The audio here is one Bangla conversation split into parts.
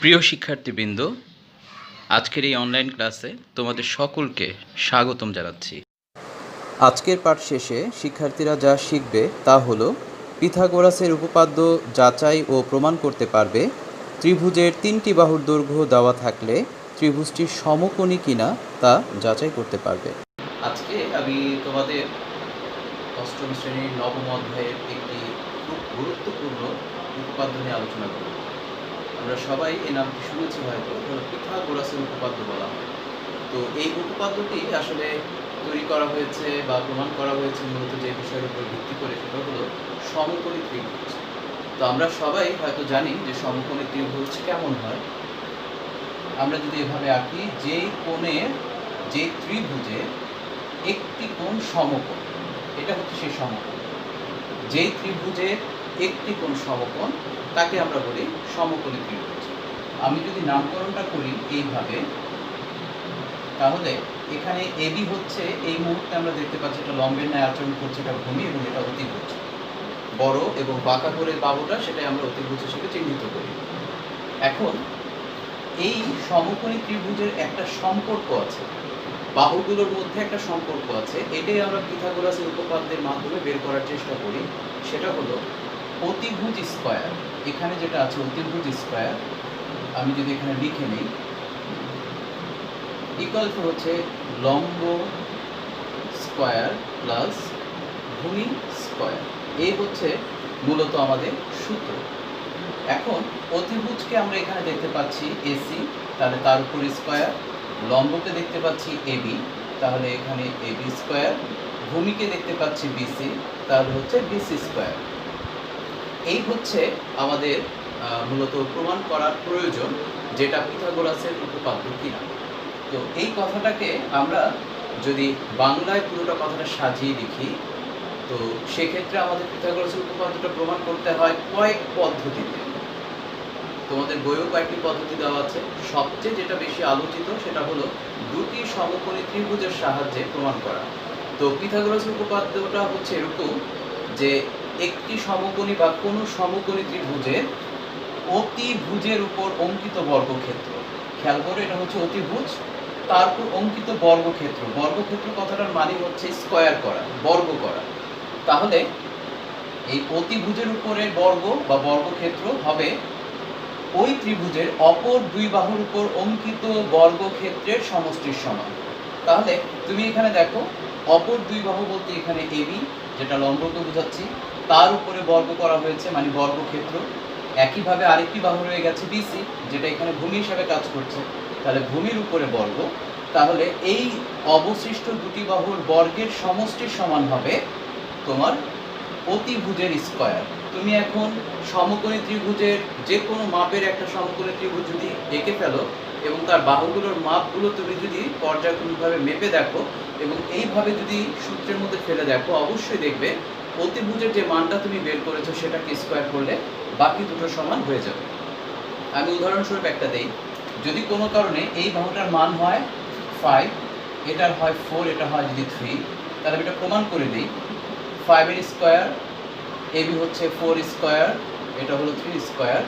প্রিয় শিক্ষার্থীবৃন্দ, আজকের এই অনলাইন ক্লাসে তোমাদের সকলকে স্বাগতম জানাচ্ছি। আজকের পাঠ শেষে শিক্ষার্থীরা যা শিখবে তা হলো পিথাগোরাসের উপপাদ্য যাচাই ও প্রমাণ করতে পারবে, ত্রিভুজের 3টি বাহুর দৈর্ঘ্য দেওয়া থাকলে ত্রিভুজটি সমকোণী কিনা তা যাচাই করতে পারবে। আজকে আমি তোমাদের অষ্টম শ্রেণীর নবম অধ্যায়ের একটি খুব গুরুত্বপূর্ণ উপপাদ্য নিয়ে আলোচনা করব। আমরা সবাই এই নামটি শুনেছি, হয়তো পিথাগোরাসের উপপাদ্য বলা হয়। তো এই উপপাদ্যটি আসলে তৈরি করা হয়েছে বা প্রমাণ করা হয়েছে মূলত যে বিষয়ের উপর ভিত্তি করে, সেটা হলো সমকোণী ত্রিভুজ। তো আমরা সবাই হয়তো জানি যে সমকোণী ত্রিভুজ কেমন হয়। আমরা যদি এভাবে আঁকি, যেই কোণের যে ত্রিভুজের একটি কোণ সমকোণ, এটা হচ্ছে সেই সমকোণ। যেই ত্রিভুজের একটি কোণ সমকোণ তাকে আমরা বলি সমকোণী ত্রিভুজ। আমি যদি নামকরণটা করি এইভাবে, তাহলে এখানে এবি হচ্ছে, এই মুহূর্তে আমরা দেখতে পাচ্ছি এটা লম্বের ন্যায় আচরণ করছে, এটা ভূমি এবং এটা অতিভুজ। বড় এবং বাঁকা করে বাহুটা, সেটাই আমরা অতিভুজ হিসেবে চিহ্নিত করি। এখন এই সমকোণী ত্রিভুজের একটা সম্পর্ক আছে, বাহুগুলোর মধ্যে একটা সম্পর্ক আছে। এটাই আমরা পিথাগোরাসের উপপাদ্যের মাধ্যমে বের করার চেষ্টা করি। সেটা হলো অতিভুজ স্কয়ার। এখানে যেটা আছে অতিভুজ স্কয়ার, আমি যদি এখানে লিখে নিই, ইকুয়াল টু হচ্ছে লম্ব স্কয়ার প্লাস ভূমি স্কয়ার। এই হচ্ছে মূলত আমাদের সূত্র। এখন অতিভুজকে আমরা এখানে দেখতে পাচ্ছি এসি, তাহলে তার উপর স্কয়ার। লম্বকে দেখতে পাচ্ছি এবি, তাহলে এখানে এবি স্কয়ার। ভূমিকে দেখতে পাচ্ছি বিসি, তাহলে হচ্ছে বিসি স্কয়ার। এই হচ্ছে আমাদের মূলত প্রমাণ করার প্রয়োজন, যেটা পিথাগোরাসের উপপাদ্য কিনা। তো এই কথাটাকে আমরা যদি বাংলায় পুরোটা কথাটা সাজিয়ে লিখি, তো সেক্ষেত্রে আমাদের পিথাগোরাসের উপপাদ্যটা প্রমাণ করতে হয় কয়েক পদ্ধতিতে। তোমাদের বইয়েও কয়েকটি পদ্ধতি দেওয়া আছে। সবচেয়ে যেটা বেশি আলোচিত সেটা হলো দুটি সমকোণী ত্রিভুজের সাহায্যে প্রমাণ করা। তো পিথাগোরাসের উপপাদ্যটা হচ্ছে এরকম যে একটি সমকোণী বা কোনো সমকোণী ত্রিভুজের অতিভুজের উপর অঙ্কিত বর্গক্ষেত্র, খেয়াল করে এটা হচ্ছে অতিভুজ, তারপর অঙ্কিত বর্গক্ষেত্র। বর্গক্ষেত্র কথাটার মানে হচ্ছে স্কয়ার করা, বর্গ করা। তাহলে এই অতিভুজের উপরের বর্গ বা বর্গক্ষেত্র হবে ওই ত্রিভুজের অপর দুই বাহুর উপর অঙ্কিত বর্গক্ষেত্রের সমষ্টির সমান। তাহলে তুমি এখানে দেখো, অপর দুই বাহু বলতে এখানে এবি, যেটা লম্বকে বোঝাচ্ছি, তার উপরে বর্গ করা হয়েছে মানে বর্গক্ষেত্র। একইভাবে আরেকটি বাহু রয়ে গেছে বিসি, যেটা এখানে ভূমি হিসাবে কাজ করছে, তাহলে ভূমির উপরে বর্গ। তাহলে এই অবশিষ্ট দুটি বাহুর বর্গের সমষ্টির সমান হবে তোমার অতিভুজের স্কয়ার। তুমি এখন সমকোণী ত্রিভুজের যে কোনো মাপের একটা সমকোণী ত্রিভুজ যদি এঁকে ফেলো এবং তার বাহুগুলোর মাপগুলো তুমি যদি পর্যায়ক্রমিকভাবে মেপে দেখো এবং এইভাবে যদি সূত্রের মধ্যে ফেলে দেখো, অবশ্যই দেখবে অতিভুজের যে মানটা তুমি বের করেছো সেটাকে স্কয়ার করলে বাকি দুটো সমান হয়ে যাবে। আমি উদাহরণস্বরূপ একটা দেই। যদি কোনো কারণে এই বাহুটার মান হয় 5, এটার হয় 4, এটা হয় যদি 3, তাহলে আমি এটা প্রমাণ করে দিই। 5 এর স্কয়ার, এবি হচ্ছে 4 স্কয়ার, এটা হলো 3 স্কয়ার,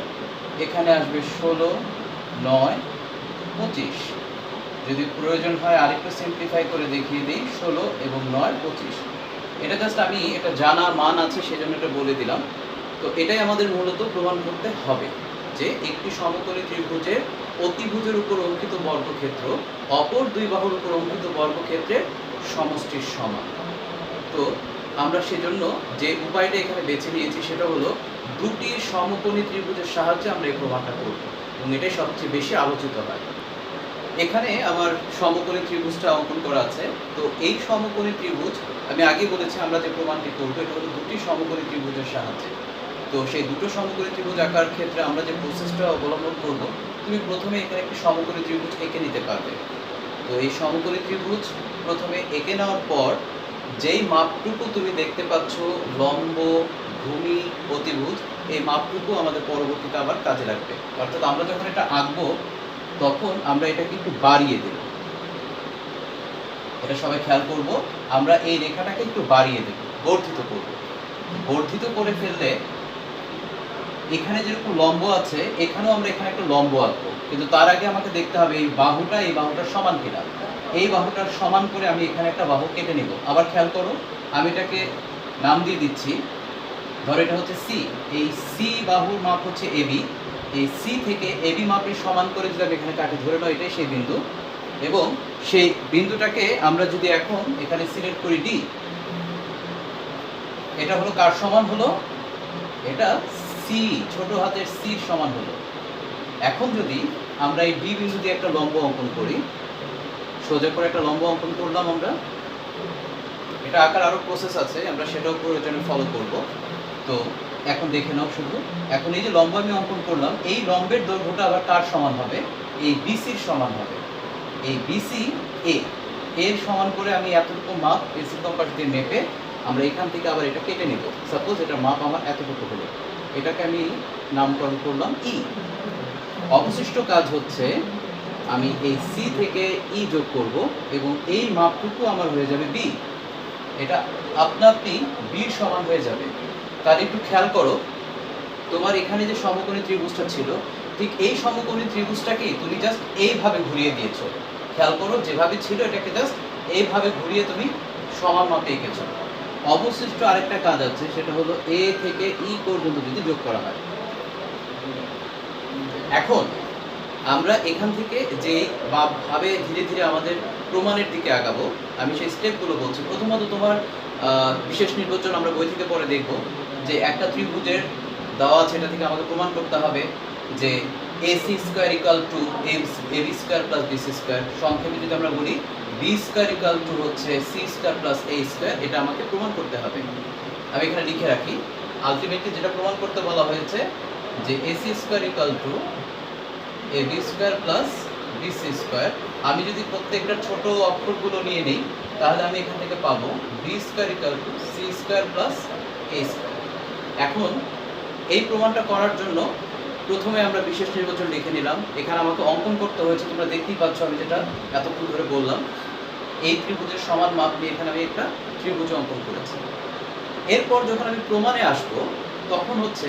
এখানে আসবে 16, 9, 25। যদি প্রয়োজন হয় আরেকটু সিম্পলিফাই করে দেখিয়ে দিই, 16 এবং 9, 25। এটা জাস্ট আমি এটা জানা মান আছে সেজন্য এটা বলে দিলাম। তো এটাই আমাদের মূলত প্রমাণ করতে হবে যে একটি সমকোণী ত্রিভুজের অতিভুজের উপর অঙ্কিত বর্গক্ষেত্র অপর দুই বাহুর উপর অঙ্কিত বর্গক্ষেত্রের সমষ্টির সমান। তো আমরা সেজন্য যে উপায়টা এখানে বেছে নিয়েছি সেটা হলো দুটি সমকোণী ত্রিভুজের সাহায্যে আমরা এই প্রমাণটা করব, এবং এটাই সবচেয়ে বেশি আলোচিত হয়। এখানে আমার সমকোণী ত্রিভুজটা অঙ্কন করা আছে। তো এই সমকোণী ত্রিভুজ আমি আগে বলেছি আমরা যে প্রমাণটি করবো এটা হলো দুটি সমকোণী ত্রিভুজের সাহায্যে। তো সেই দুটো সমকোণী ত্রিভুজ আঁকার ক্ষেত্রে আমরা যে প্রসেসটা অবলম্বন করব, তুমি প্রথমে এখানে একটি সমকোণী ত্রিভুজ এঁকে নিতে পারবে। তো এই সমকোণী ত্রিভুজ প্রথমে এঁকে নেওয়ার পর যেই মাপটুকু তুমি দেখতে পাচ্ছ লম্ব, ভূমি, অতিভুজ, এই মাপটুকু আমাদের পরবর্তীতে আবার কাজে লাগবে। অর্থাৎ আমরা যখন এটা আঁকবো তখন আমরা এটাকে একটু বাড়িয়ে দেব। এটা সবাই খেয়াল করব, আমরা এই রেখাটাকে একটু বাড়িয়ে দেব, বর্ধিত করব। বর্ধিত করে ফেললে এখানে যেরকম লম্ব আছে এখানেও আমরা এখানে একটা লম্ব আঁকবো, কিন্তু তার আগে আমাকে দেখতে হবে এই বাহুটার সমান কিনা। এই বাহুটার সমান করে আমি এখানে একটা বাহু কেটে নিব। আবার খেয়াল করো, আমি এটাকে নাম দিয়ে দিচ্ছি, ধরো এটা হচ্ছে সি। এই সি বাহুর মাপ হচ্ছে এবি। এই সি থেকে এবি মাপের সমান করে যদি আমি এখানে কাটি, ধরে নাও এটাই সেই বিন্দু, এবং সেই বিন্দুটাকে আমরা যদি এখন এখানে সিলেক্ট করি ডি, এটা হলো কার সমান হলো? এটা সি, ছোট হাতের সির সমান হলো। এখন যদি আমরা এই ডি বিন্দু দিয়ে একটা লম্ব অঙ্কন করি, সোজা করে একটা লম্ব অঙ্কন করলাম আমরা, এটা আঁকার আরও প্রসেস আছে, আমরা সেটাও প্রয়োজনে ফলো করব। তো এখন দেখে নাও শুধু, এখন এই যে লম্ব আমি অঙ্কন করলাম, এই লম্বের দৈর্ঘ্যটা আবার কার সমান হবে? এই বিসির সমান হবে। এই বিসি এর সমান করে আমি এতটুকু মাপ পেন্সিল কম্পাস দিয়ে মেপে আমরা এখান থেকে আবার এটা কেটে নেব। সাপোজ এটার মাপ আমার এতটুকু হলো, এটাকে আমি নামকরণ করলাম ই। অবশিষ্ট কাজ হচ্ছে আমি এই সি থেকে ই যোগ করব এবং এই মাপটুকু আমার হয়ে যাবে বি। এটা আপনা আপনি বির সমান হয়ে যাবে। তাহলে একটু খেয়াল করো, তোমার এখানে যে সমকোণী ত্রিভুজটা ছিল, ঠিক এই সমকোণী ত্রিভুজটাকেই তুমি জাস্ট এইভাবে ঘুরিয়ে দিয়েছো। খেয়াল করো, যেভাবে ছিল এটাকে জাস্ট এইভাবে ঘুরিয়ে তুমি সমান মাপে এঁকেছো। অবশিষ্ট আরেকটা কাজ আছে, সেটা হলো এ থেকে ই পর্যন্ত যদি যোগ করা হয়। এখন আমরা এখান থেকে যে ভাবে ধীরে ধীরে আমাদের প্রমাণের দিকে আগাবো, আমি সেই স্টেপগুলো বলছি। প্রথমত তোমার বিশেষ নির্বাচন আমরা বই থেকে পরে দেখব, যে একটা ত্রিভুজের দেওয়া আছে, এটা থেকে আমাকে প্রমাণ করতে হবে যে AC square equal to AB square plus BC square. সংক্ষেপে যদি আমরা বলি B স্কয়ার ইকুয়াল টু হচ্ছে C square plus A square, এটা আমাকে প্রমাণ করতে হবে। আমি এখানে লিখে রাখি, আলটিমেটলি যেটা প্রমাণ করতে বলা হয়েছে যে AC square equal to AB square plus BC square. আমি যদি প্রত্যেকটা ছোট অক্ষরগুলো নিয়ে নিই, তাহলে আমি এখান থেকে পাবো B square equal to C square plus A square. এখন এই প্রমাণটা করার জন্য প্রথমে আমরা বিশেষ নির্বাচন লিখে নিলাম। এখানে আমাকে অঙ্কন করতে হয়েছে, তোমরা দেখতেই পাচ্ছ আমি যেটা এতক্ষণ ধরে বললাম, এই ত্রিভুজের সমান মাপ নিয়ে এখানে আমি একটা ত্রিভুজ অঙ্কন করেছি। এরপর যখন আমি প্রমাণে আসবো, তখন হচ্ছে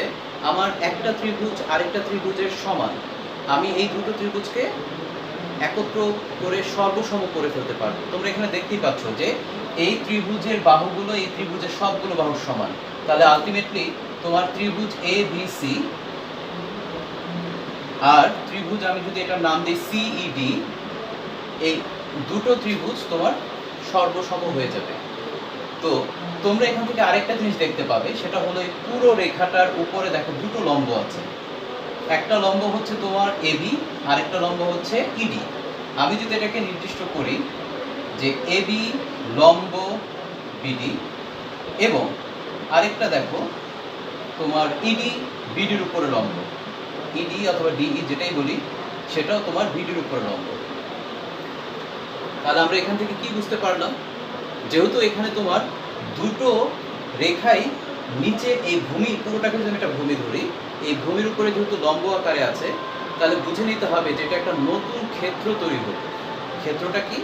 আমার একটা ত্রিভুজ আরেকটা ত্রিভুজের সমান, আমি এই দুটো ত্রিভুজকে একত্র করে সর্বসম করে ফেলতে পারবো। তোমরা এখানে দেখতেই পাচ্ছ যে এই ত্রিভুজের বাহুগুলো এই ত্রিভুজের সবগুলো বাহুর সমান। তাহলে আলটিমেটলি তোমার ত্রিভুজ ABC আর ত্রিভুজ, আমি যদি এটার নাম দিই CED, এই দুটো ত্রিভুজ তোমার সর্বসম হয়ে যাবে। তো তোমরা এখান থেকে আরেকটা জিনিস দেখতে পাবে, সেটা হলো এই পুরো রেখাটার উপরে দেখো দুটো লম্ব আছে। একটা লম্ব হচ্ছে তোমার AB, আরেকটা লম্ব হচ্ছে ED। আমি যদি এটাকে নির্দিষ্ট করি যে AB লম্ব BD, এবং আরেকটা দেখো তোমার ED BDর উপরে লম্ব, ED অথবা DE যেটাই বলি, সেটাও তোমার BDর উপরে লম্ব। তাহলে আমরা এখান থেকে কি বুঝতে পারলাম? যেহেতু এখানে তোমার দুটো রেখাই নিচে এই ভূমি, পুরোটাকে যদি আমি একটা ভূমি ধরি, এই ভূমির উপরে যেহেতু লম্ব আকারে আছে, তাহলে বুঝে নিতে হবে যে এটা একটা নতুন ক্ষেত্র তৈরি হবে। ক্ষেত্রটা কি?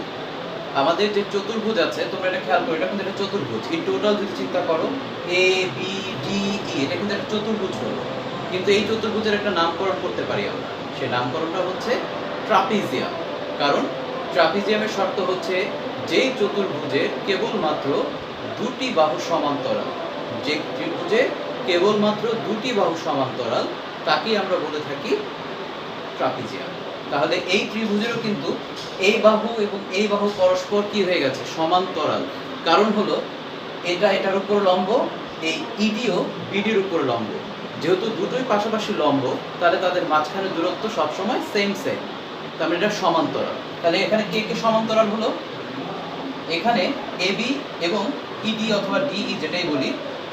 আমাদের যে চতুর্ভুজ আছে, তোমরা এটা খেয়াল করো, এটা কিন্তু একটা চতুর্ভুজ। এই টোটাল যদি চিন্তা করো ABDE, এটা কিন্তু একটা চতুর্ভুজ হলো। কিন্তু এই চতুর্ভুজের একটা নামকরণ করতে পারি আমরা, সেই নামকরণটা হচ্ছে ট্রাপিজিয়াম। কারণ ট্রাপিজিয়ামের শর্ত হচ্ছে যেই চতুর্ভুজের কেবলমাত্র দুটি বাহু সমান্তরাল, যে ত্রিভুজের কেবলমাত্র দুটি বাহু সমান্তরাল, তাকেই আমরা বলে থাকি ট্রাপিজিয়াম। তাহলে এই ত্রিভুজেরও কিন্তু এই বাহু এবং এই বাহু পরস্পর কি হয়ে গেছে? সমান্তরাল। কারণ হলো এটা এটার উপর লম্ব, এই ইডিও বিডির উপর লম্ব। যেহেতু দুটোই পাশাপাশি লম্ব, তাহলে তাদের মাঝখানে দূরত্ব সবসময় সেম। তার মানে এটা সমান্তরাল। তাহলে এখানে কে কে সমান্তরাল হলো? এখানে এবি এবং ইডি অথবা ডিই যেটাই বলি,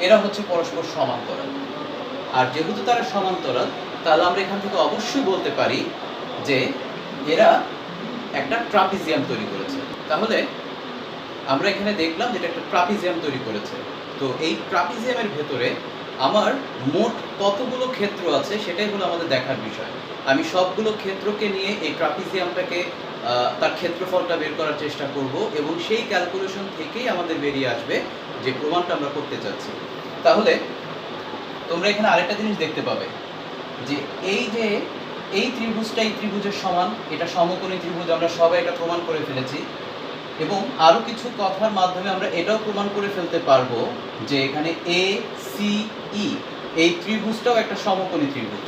এরা হচ্ছে পরস্পর সমান্তরাল। আর যেহেতু তারা সমান্তরাল, তাহলে আমরা এখান থেকে অবশ্যই বলতে পারি যে এরা একটা ট্রাপিজিয়াম তৈরি করেছে। তাহলে আমরা এখানে দেখলাম যে এটা একটা ট্রাপিজিয়াম তৈরি করেছে। তো এই ট্রাপিজিয়ামের ভেতরে আমার মোট কতগুলো ক্ষেত্র আছে সেটাই হলো আমাদের দেখার বিষয়। আমি সবগুলো ক্ষেত্রকে নিয়ে এই ট্রাপিজিয়ামটাকে তার ক্ষেত্রফলটা বের করার চেষ্টা করব, এবং সেই ক্যালকুলেশন থেকেই আমাদের বেরিয়ে আসবে যে প্রমাণটা আমরা করতে চাচ্ছি। তাহলে তোমরা এখানে আরেকটা জিনিস দেখতে পাবে, যে এই ত্রিভুজটা এই ত্রিভুজের সমান, এটা সমকোণী ত্রিভুজ, আমরা সবাই এটা প্রমাণ করে ফেলেছি। এবং আরও কিছু কথার মাধ্যমে আমরা এটাও প্রমাণ করে ফেলতে পারবো যে এখানে এ সি ই এই ত্রিভুজটাও একটা সমকোণী ত্রিভুজ।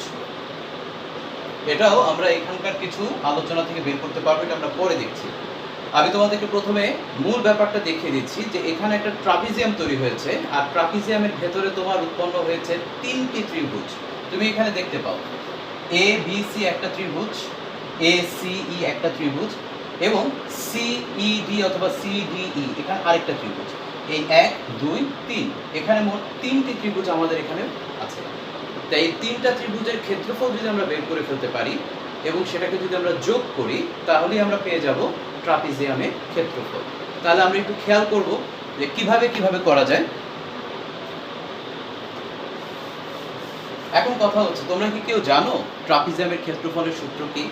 এটাও আমরা এখানকার কিছু আলোচনা থেকে বের করতে পারবো, এটা আমরা পরে দেখছি। আমি তোমাদেরকে প্রথমে মূল ব্যাপারটা দেখিয়ে দিচ্ছি যে এখানে একটা ট্রাপিজিয়াম তৈরি হয়েছে, আর ট্রাপিজিয়ামের ভেতরে তোমার উৎপন্ন হয়েছে তিনটি ত্রিভুজ। তুমি এখানে দেখতে পাও এ বি সি একটা ত্রিভুজ, এ সি ই একটা ত্রিভুজ, এবং সি ই ডি অথবা সি ডি ই এখানে আরেকটা ত্রিভুজ। এই 1 2 3 এখানে মোট তিনটি ত্রিভুজ আমাদের এখানে আছে। তাই এই তিনটা ত্রিভুজের ক্ষেত্রফল যদি আমরা বের করে ফেলতে পারি এবং সেটাকে যদি আমরা যোগ করি, তাহলেই আমরা পেয়ে যাব ট্রাপিজিয়ামের ক্ষেত্রফল। তাহলে আমরা একটু খেয়াল করব যে কিভাবে করা যায়। এখন কথা হচ্ছে, তোমরা কি কেউ জানো ট্রাপিজিয়ামের ক্ষেত্রফলের সূত্র কি?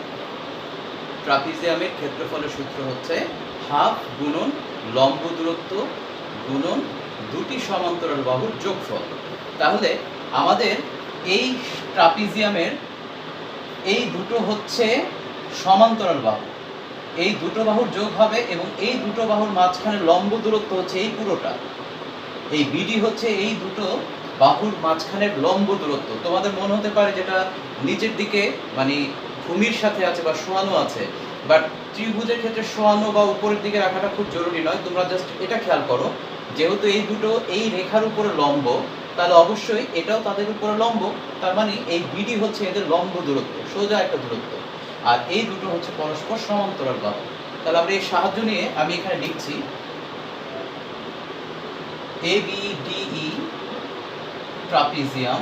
ট্রাপিজিয়ামের ক্ষেত্রফলের সূত্র হচ্ছে হাফ গুণন লম্ব দূরত্ব গুণন দুটি সমান্তরাল বাহুর যোগফল। তাহলে আমাদের এই ট্রাপিজিয়ামের এই দুটো হচ্ছে সমান্তরাল বাহু, এই দুটো বাহুর যোগ হবে এবং এই দুটো বাহুর মাঝখানে লম্ব দূরত্ব হচ্ছে এই পুরোটা, এই বিডি হচ্ছে এই দুটো বাহুর মাঝখানের লম্ব দূরত্ব। তোমাদের মনে হতে পারে যেটা নিচের দিকে মানে ভূমির সাথে আছে বা শোয়ানো আছে, বাট ত্রিভুজের ক্ষেত্রে শোয়ানো বা উপরের দিকে রাখাটা খুব জরুরি নয়। তোমরা জাস্ট এটা খেয়াল করো, যেহেতু এই দুটো এই রেখার উপরে লম্ব, তাহলে অবশ্যই এটাও তাদের উপরে লম্ব। তার মানে এই বিডি হচ্ছে এদের লম্ব দূরত্ব, সোজা একটা দূরত্ব, আর এই দুটো হচ্ছে পরস্পর সমান্তরাল বাহু। তাহলে আমরা এই সাহায্য নিয়ে আমি এখানে লিখছি ABDE ট্রাপিজিয়াম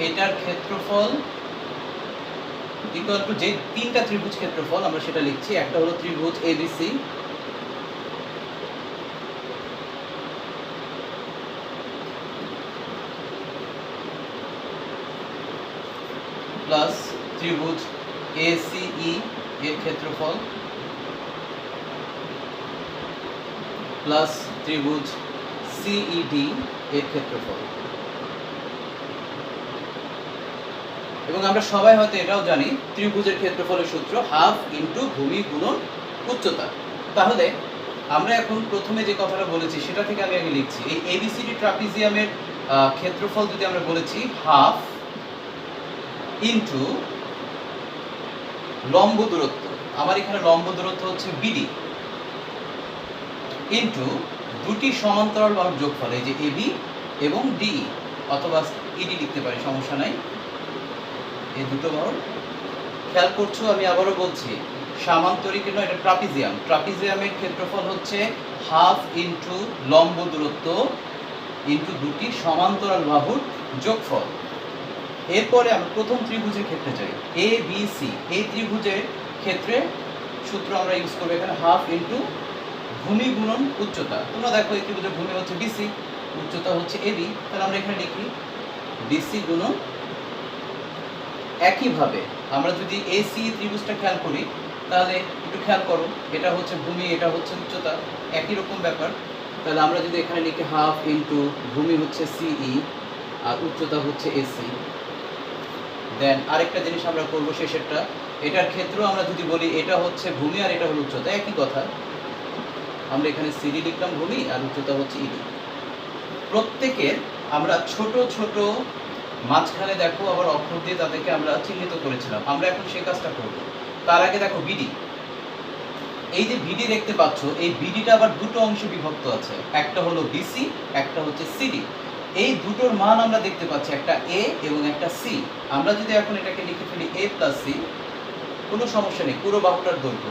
এটার ক্ষেত্রফল ইকুয়াল টু যে তিনটা ত্রিভুজ ক্ষেত্রফল আমরা সেটা লিখছি। একটা হলো ত্রিভুজ ABC, প্লাস ত্রিভুজ ACE এর ক্ষেত্রফল প্লাস ত্রিভুজ CED এর ক্ষেত্রফল। এবং আমরা সবাই হয়তো এটাও জানি ত্রিভুজের ক্ষেত্রফলের সূত্র হাফ ইন্টু ভূমি গুণন উচ্চতা। তাহলে আমরা এখন প্রথমে যে কথাটা বলেছি সেটা থেকে আমি আগে লিখছি। এই ABCD ট্রাপিজিয়ামের ক্ষেত্রফল যদি আমরা বলেছি হাফ ইন্টু লম্ব দূরত্ব, আমার এখানে লম্ব দূরত্ব হচ্ছে BD, ইন্টু দুটি সমান্তরাল বাহুর যোগফল, এই যে AB এবং DE অথবা ED লিখতে পারি, সমস্যা নাই। এই দুটো বাহুর খেয়াল করছো, আমি আবারও বলছি সামান্তরিক নয়, এটা ট্রাপিজিয়াম। ট্রাপিজিয়ামের ক্ষেত্রফল হচ্ছে হাফ ইন্টু লম্ব দূরত্ব ইন্টু দুটি সমান্তরাল বাহুর যোগফল। এরপরে আমরা প্রথম ত্রিভুজের ক্ষেত্রে যাই, ABC। এই ত্রিভুজের ক্ষেত্রে সূত্র আমরা ইউজ করবো এখানে হাফ ইন্টু ভূমি গুণন উচ্চতা। তোমরা দেখো এই ত্রিভুজের ভূমি হচ্ছে BC, উচ্চতা হচ্ছে AB, তাহলে আমরা এখানে লিখি BC গুণন। একইভাবে আমরা যদি AC ত্রিভুজটা খেয়াল করি, তাহলে একটু খেয়াল করো, এটা হচ্ছে ভূমি, এটা হচ্ছে উচ্চতা, একই রকম ব্যাপার। তাহলে আমরা যদি এখানে লিখি হাফ ইন্টু ভূমি হচ্ছে CE আর উচ্চতা হচ্ছে AC। দেন আরেকটা জিনিস আমরা করবো শেষেরটা, এটার ক্ষেত্র আমরা যদি বলি এটা হচ্ছে ভূমি আর এটা হলো উচ্চতা, একই কথা। আমরা এখানে CD লিখলাম ভূমি আর উচ্চতা হচ্ছে ED। প্রত্যেকের আমরা ছোট ছোট মাঝখানে দেখো আবার অক্ষর দিয়ে তাদেরকে আমরা চিহ্নিত করেছিলাম, আমরা এখন সেই কাজটা করব। তার আগে দেখো BD, এই যে BD দেখতে পাচ্ছ, এই BDটা আবার দুটো অংশে বিভক্ত আছে, একটা হলো BC, একটা হচ্ছে CD। এই দুটোর মান আমরা দেখতে পাচ্ছি, একটা A এবং একটা C। আমরা যদি এখন এটাকে লিখে ফেলি A প্লাস C, কোনো সমস্যা নেই, পুরো বাহুটার দৈর্ঘ্য।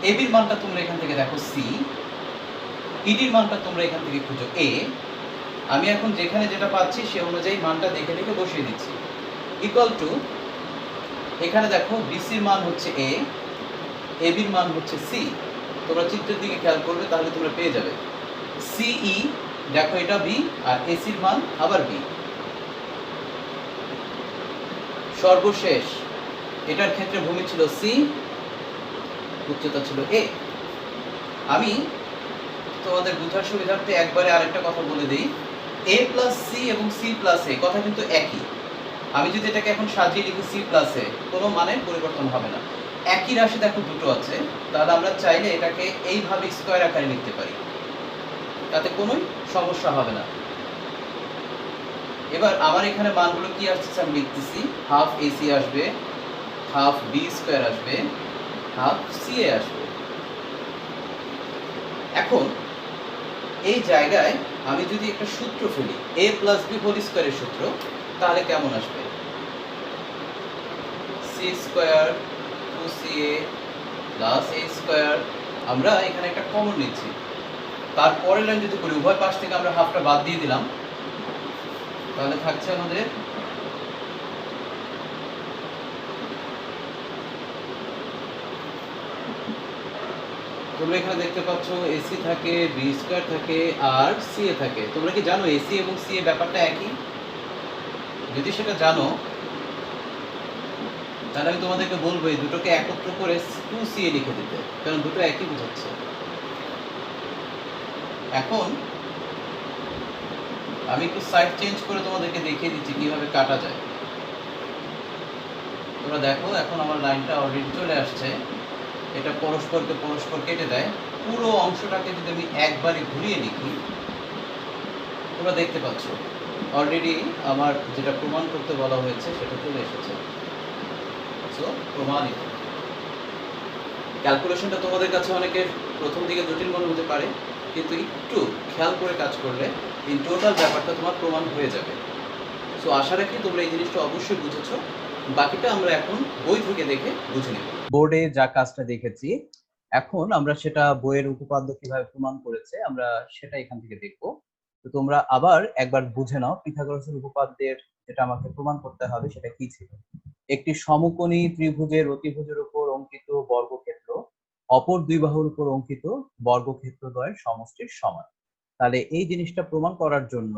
AB এর মানটা তোমরা এখান থেকে দেখো C, ED এর মানটা তোমরা এখান থেকে খুঁজো A। আমি এখন যেখানে যেটা পাচ্ছি সে অনুযায়ী মানটা দেখে দেখে বসিয়ে দিচ্ছি। ইকুয়াল টু এখানে দেখো BC এর মান হচ্ছে A, AB এর মান হচ্ছে C। তোমরা চিত্রের দিকে খেয়াল করবে, তাহলে তোমরা পেয়ে যাবে CE, দেখো এটা B, আর AC এর মান আবার B। সর্বশেষ এটার ক্ষেত্রে ভূমি ছিল C, উচ্চতা ছিল A। আমি তোমাদের বোঝার সুবিধার্থে একবারে আরেকটা কথা বলে দিই, a প্লাস সি এবং সি প্লাস এ কথা কিন্তু একই। আমি যদি এটাকে এখন সাজিয়ে লিখি সি প্লাস এ, কোনো মানে পরিবর্তন হবে না। একই রাশি দেখো দুটো আছে, তাহলে আমরা চাইলে এটাকে এইভাবে স্কোয়ার আকারে লিখতে পারি, তাতে কোনো সমস্যা হবে না। এবার আমার এখানে মানগুলো কি আসছে আমি লিখতেছি, হাফ এসি আসবে, হাফ বি স্কোয়ার আসবে, হাফ সি এ আসবে। এখন এই জায়গায় আমি যদি একটা সূত্র ফেলি এ প্লাস বি হোল স্কোয়ারের সূত্র, তাহলে কেমন আসবে? C square two C A plus A square. আমরা এখানে একটা কমন নিচ্ছি, তারপরের লাইন যদি করি উভয় পাশ থেকে আমরা হাফটা বাদ দিয়ে দিলাম, তাহলে থাকছে আমাদের তোমরা এখানে দেখতে পাচ্ছ এসি থাকে, বি স্কোয়ার থাকে আর সি এ থাকে। তোমরা কি জানো এসি এবং সি এ ব্যাপারটা একই? যদি সেটা জানো তাহলে আমি তোমাদেরকে বলবো এই দুটোকে একত্র করে 2CA লিখে দিতে, কারণ দুটো একই বোঝাচ্ছে। এখন আমি একটু সাইড চেঞ্জ করে তোমাদেরকে দেখিয়ে দিচ্ছি কিভাবে কাটা যায়। তোমরা দেখো এখন আমার লাইনটা অলরেডি চলে আসছে, এটা পরস্পরকে পরস্পর কেটে দেয়। পুরো অংশটাকে যদি আমি একবারই ঘুরিয়ে লিখি, তোমরা দেখতে পাচ্ছ অলরেডি আমার যেটা প্রমাণ করতে বলা হয়েছে সেটা চলে এসেছে। সো প্রমাণিত। ক্যালকুলেশনটা তোমাদের কাছে অনেকের প্রথম দিকে জটিল মনে হতে পারে, কিন্তু একটু খেয়াল করে কাজ করলে এই টোটাল ব্যাপারটা তোমার প্রমাণ হয়ে যাবে। সো আশা রাখি তোমরা এই জিনিসটা অবশ্যই বুঝেছো। বাকিটা আমরা এখন বই থেকে দেখে বুঝে নেব। বোর্ডে যা কাজটা দেখেছি, এখন আমরা সেটা বইয়ের উপপাদ্য কিভাবে প্রমাণ করেছে আমরা সেটা এখান থেকে দেখব। তো তোমরা আবার একবার বুঝে নাও পিথাগোরাসের উপপাদ্যের যেটা আমাকে প্রমাণ করতে হবে সেটা কি ছিল। একটি সমকোণী ত্রিভুজের অতিভুজের উপর অঙ্কিত বর্গক্ষেত্র অপর দুই বাহুর উপর অঙ্কিত বর্গক্ষেত্রদ্বয়ের সমষ্টির সমান। তাহলে এই জিনিসটা প্রমাণ করার জন্য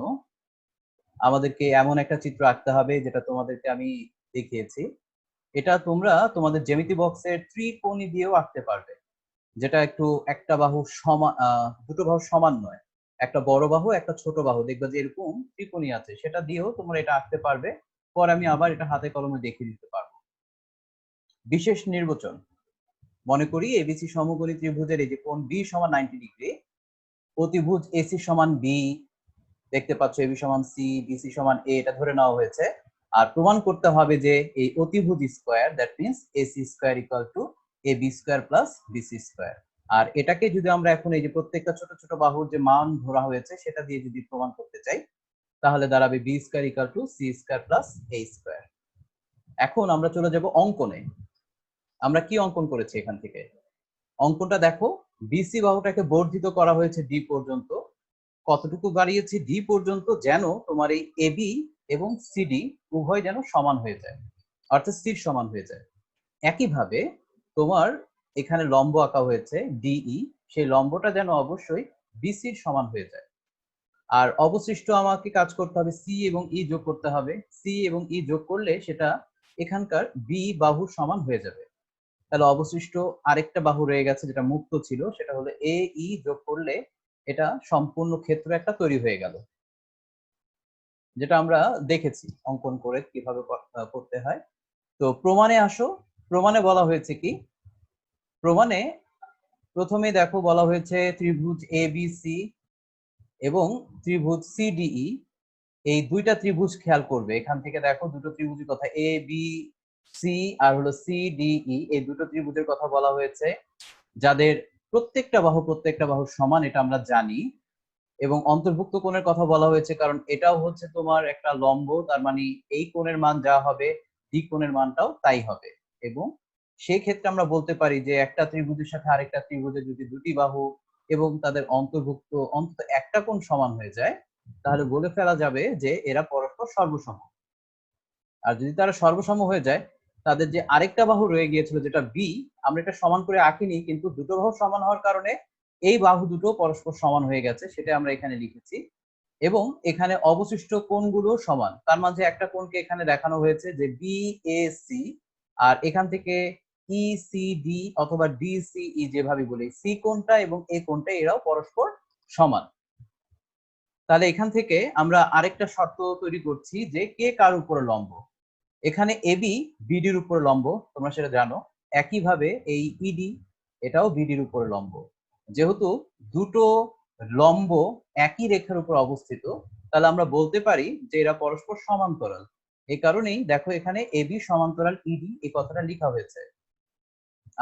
আমাদেরকে এমন একটা চিত্র আঁকতে হবে যেটা তোমাদেরকে আমি দেখিয়েছি। এটা তোমরা তোমাদের জ্যামিতি বক্সের ত্রিকোণী দিয়েও আঁকতে পারবে, যেটা একটু একটা বাহু সমান, দুটো বাহু সমান নয়, একটা বড় বাহু একটা ছোট বাহু দেখবে যে এরকম ত্রিকোণী আছে, সেটা দিয়েও তোমরা এটা আঁকতে পারবে। পরে আমি আবার এটা হাতে কলমে দেখিয়ে দিতে পারবো। বিশেষ নির্বাচন, মনে করি এবিসি সমকোণী ত্রিভুজের এই যে কোণ বি সমান 90 ডিগ্রি, অতিভুজ এসি সমান বি, দেখতে পাচ্ছ এবি সমান সি, বিসি সমান এ, এটা ধরে নেওয়া হয়েছে। আর প্রমাণ করতে হবে যে এই অতিভুজ square, that means AC square equal to A B square plus BC square. আর এটাকে যদি আমরা এখন এই যে প্রত্যেকটা ছোট ছোট বাহুর যে মান ধরা হয়েছে সেটা দিয়ে যদি প্রমাণ করতে চাই, তাহলে দাঁড়াবে B square equal to C square plus A square. এখন আমরা চলে যাব অঙ্কনে। আমরা কি অঙ্কন করেছি এখান থেকে? অঙ্কনটা দেখো, বিসি বাহুটাকে বর্ধিত করা হয়েছে ডি পর্যন্ত। কতটুকু বাড়িয়েছি? ডি পর্যন্ত, যেন তোমার এই এবি এবং সিডি উভয় যেন সমান হয়ে যায়, অর্থাৎ সির সমান হয়ে যায়। একইভাবে তোমার এখানে লম্ব আঁকা হয়েছে ডিই, সেই লম্বটা যেন অবশ্যই বিসির সমান হয়ে যায়। আর অবশিষ্ট আমাকে কাজ করতে হবে সি এবং ই যোগ করতে হবে। সি এবং ই যোগ করলে সেটা এখানকার বি বাহুর সমান হয়ে যাবে। তাহলে অবশিষ্ট আরেকটা বাহু রয়ে গেছে যেটা মুক্ত ছিল, সেটা হলো এ ই যোগ করলে এটা সম্পূর্ণ ক্ষেত্র একটা তৈরি হয়ে গেল, যেটা আমরা দেখেছি অঙ্কন করে কিভাবে করতে হয়। তো প্রমাণে আসো। প্রমাণে বলা হয়েছে কি? প্রমাণে প্রথমে দেখো বলা হয়েছে ত্রিভুজ এ বি সি এবং ত্রিভুজ সিডিই, এই দুইটা ত্রিভুজ খেয়াল করবে। এখান থেকে দেখো দুটো ত্রিভুজের কথা, এ বি সি আর হলো সিডিই, এই দুটো ত্রিভুজের কথা বলা হয়েছে, যাদের প্রত্যেকটা বাহু সমান, এটা আমরা জানি। এবং অন্তর্ভুক্ত কোণের কথা বলা হয়েছে কারণ এটাও হচ্ছে তোমার একটা লম্ব, তার মানে এই কোণের মান যা হবে ডি কোণের মানটাও তাই হবে। এবং সেই ক্ষেত্রে আমরা বলতে পারি যে একটা ত্রিভুজের সাথে আরেকটা ত্রিভুজের যদি দুটি বাহু এবং তাদের অন্তর্ভুক্ত অন্তত একটা কোণ সমান হয়ে যায়, তাহলে বলে ফেলা যাবে যে এরা পরস্পর সর্বসম। আর যদি তারা সর্বসম হয়ে যায়, তাদের যে আরেকটা বাহু রয়ে গিয়েছিল যেটা বি, আমরা এটা সমান করে আঁকিনি, কিন্তু দুটো বাহু সমান হওয়ার কারণে এই বাহু দুটো পরস্পর সমান হয়ে গেছে, সেটা আমরা এখানে লিখেছি। এবং এখানে অবশিষ্ট কোণগুলো সমান, তার মাঝে একটা কোণকে এখানে দেখানো হয়েছে যে বিএসি, আর এখান থেকে ইসিডি অথবা ডিসিই, যেভাবে বলি সি কোণটা এবং এ কোণটা এরাও পরস্পর সমান। তাহলে এখান থেকে আমরা আরেকটা শর্ত তৈরি করছি যে কে কার উপরে লম্ব। এখানে এবি বিডির উপর লম্ব, তোমরা সেটা জানো। একইভাবে এই ইডি এটাও বিডির উপর লম্ব। যেহেতু দুটো লম্ব একই রেখার উপর অবস্থিত, তাহলে আমরা বলতে পারি যে এরা পরস্পর সমান্তরাল। এই কারণেই দেখো এখানে এবি সমান্তরাল ইডি এই কথাটা লেখা হয়েছে।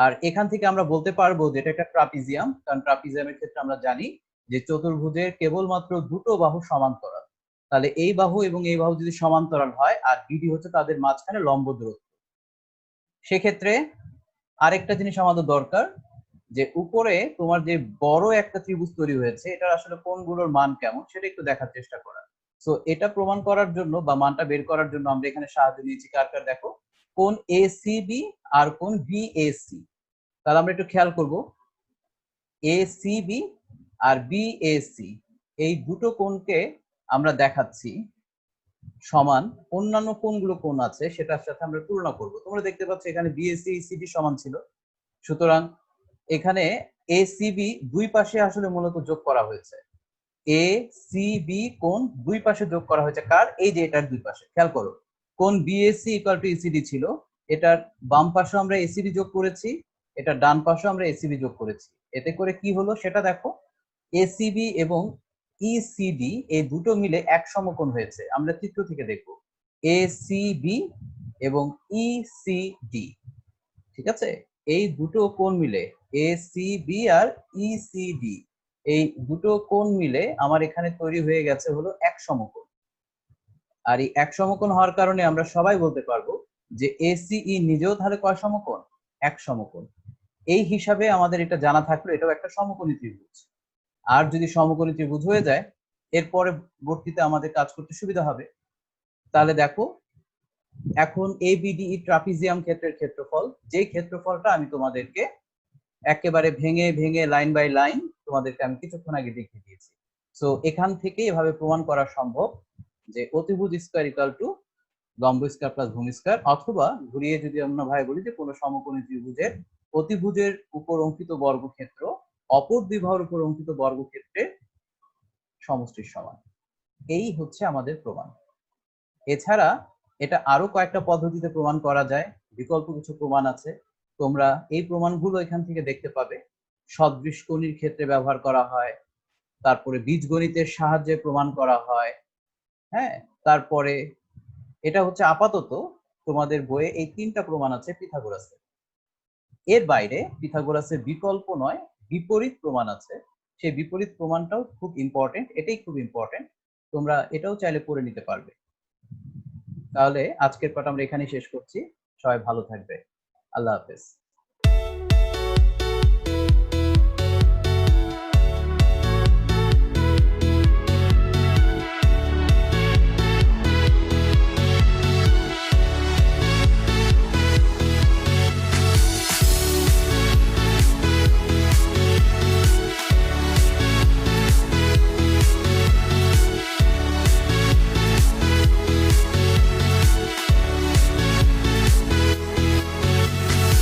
আর এখান থেকে আমরা বলতে পারবো যে এটা একটা ট্রাপিজিয়াম, কারণ ট্রাপিজিয়ামের ক্ষেত্রে আমরা জানি যে চতুর্ভুজের কেবলমাত্র দুটো বাহু সমান্তরাল। তাহলে এই বাহু এবং এই বাহু যদি সমান্তরাল হয় আর বিডি হচ্ছে তাদের মাঝখানে লম্ব দূরত্ব, সেক্ষেত্রে আরেকটা জিনিস আমাদের দরকার যে উপরে তোমার যে বড় একটা ত্রিভুজ তৈরি হয়েছে এটার আসলে কোণগুলোর মান কেমন সেটা একটু দেখার চেষ্টা করা। সো এটা প্রমাণ করার জন্য বা মানটা বের করার জন্য আমরা এখানে সাহায্য নিয়েছি কার কার, দেখো কোণ এসিবি আর কোণ বিএসি। তাহলে আমরা একটু খেয়াল করব, এসিবি আর বিএসি এই দুটো কোণকে আমরা দেখাচ্ছি সমান। অন্যান্য কোণগুলো কোণ আছে সেটার সাথে আমরা তুলনা করব। তোমরা দেখতে পাচ্ছ এখানে বিএসি এসিবি সমান ছিল, সুতরাং এখানে এসিবি দুই পাশে আসলে মূলত যোগ করা হয়েছে। এ সি বি কোণ দুই পাশে যোগ করা হয়েছে কার, এই যে এটার দুই পাশে। খেয়াল করো, কোণ বিএসি ইকুয়াল টু ইসিডি ছিল, এটার বাম পাশে আমরা এসিবি যোগ করেছি, এটা ডান পাশে আমরা এসিবি যোগ করেছি। এতে করে কি হলো সেটা দেখো, এসিবি এবং ইসিডি এই দুটো মিলে এক সমকোণ হয়েছে। আমরা চিত্র থেকে দেখব এসিবি এবং ইসিডি, ঠিক আছে, এই দুটো কোণ মিলে এসিবি আর ইসিডি এই দুটো কোণ মিলে আমার এখানে তৈরি হয়ে গেছে হলো এক সমকোণ। আর এই এক সমকোণ হওয়ার কারণে আমরা সবাই বলতে পারবো যে এসিই নিজেও তাহলে কয় সমকোণ, এক সমকোণ। এই হিসাবে আমাদের এটা জানা থাকলো এটাও একটা সমকোণী ত্রিভুজ। আর যদি সমকোণী ত্রিভুজ হয়ে যায় এর পরবর্তীতে আমাদের কাজ করতে সুবিধা হবে। তাহলে দেখো এখন এবিডিই ট্রাপিজিয়াম ক্ষেত্রের ক্ষেত্রফল, যে ক্ষেত্রফলটা আমি তোমাদেরকে একেবারে ভেঙে ভেঙে লাইন বাই লাইন তোমাদেরকে আমি কিছুক্ষণ আগে দেখিয়ে দিয়েছি। সো এখান থেকে এভাবে প্রমাণ করা সম্ভব যে অতিভুজ স্কয়ার ইকুয়াল টু লম্ব স্কয়ার প্লাস ভূমি স্কয়ার, অথবা ঘুরিয়ে যদি আমরা ভাই বলি যে কোনো সমকোণী ত্রিভুজের অতিভুজের উপর অঙ্কিত বর্গক্ষেত্র অপর দুই বাহুর উপর অঙ্কিত বর্গক্ষেত্রের সমষ্টির সমান। এই হচ্ছে আমাদের প্রমাণ। এছাড়া এটা আরো কয়েকটা পদ্ধতিতে প্রমাণ করা যায়, বিকল্প কিছু প্রমাণ আছে, তোমরা এই প্রমাণগুলো এখান থেকে দেখতে পাবে। সদৃশকোণীর ক্ষেত্রে ব্যবহার করা হয়, তারপরে বীজগণিতের সাহায্যে প্রমাণ করা হয়। হ্যাঁ, তারপরে এটা হচ্ছে আপাতত তোমাদের বইয়ে এই তিনটা প্রমাণ আছে পিথাগোরাসের। এর বাইরে পিথাগোরাসের বিকল্প নয় বিপরীত প্রমাণ আছে, সেই বিপরীত প্রমাণটাও খুব ইম্পর্টেন্ট, এটাই খুব ইম্পর্টেন্ট, তোমরা এটাও চাইলে পড়ে নিতে পারবে। তাহলে আজকের পাঠ আমরা এখানেই শেষ করছি, সবাই ভালো থাকবে, আল্লাহ হাফেজ।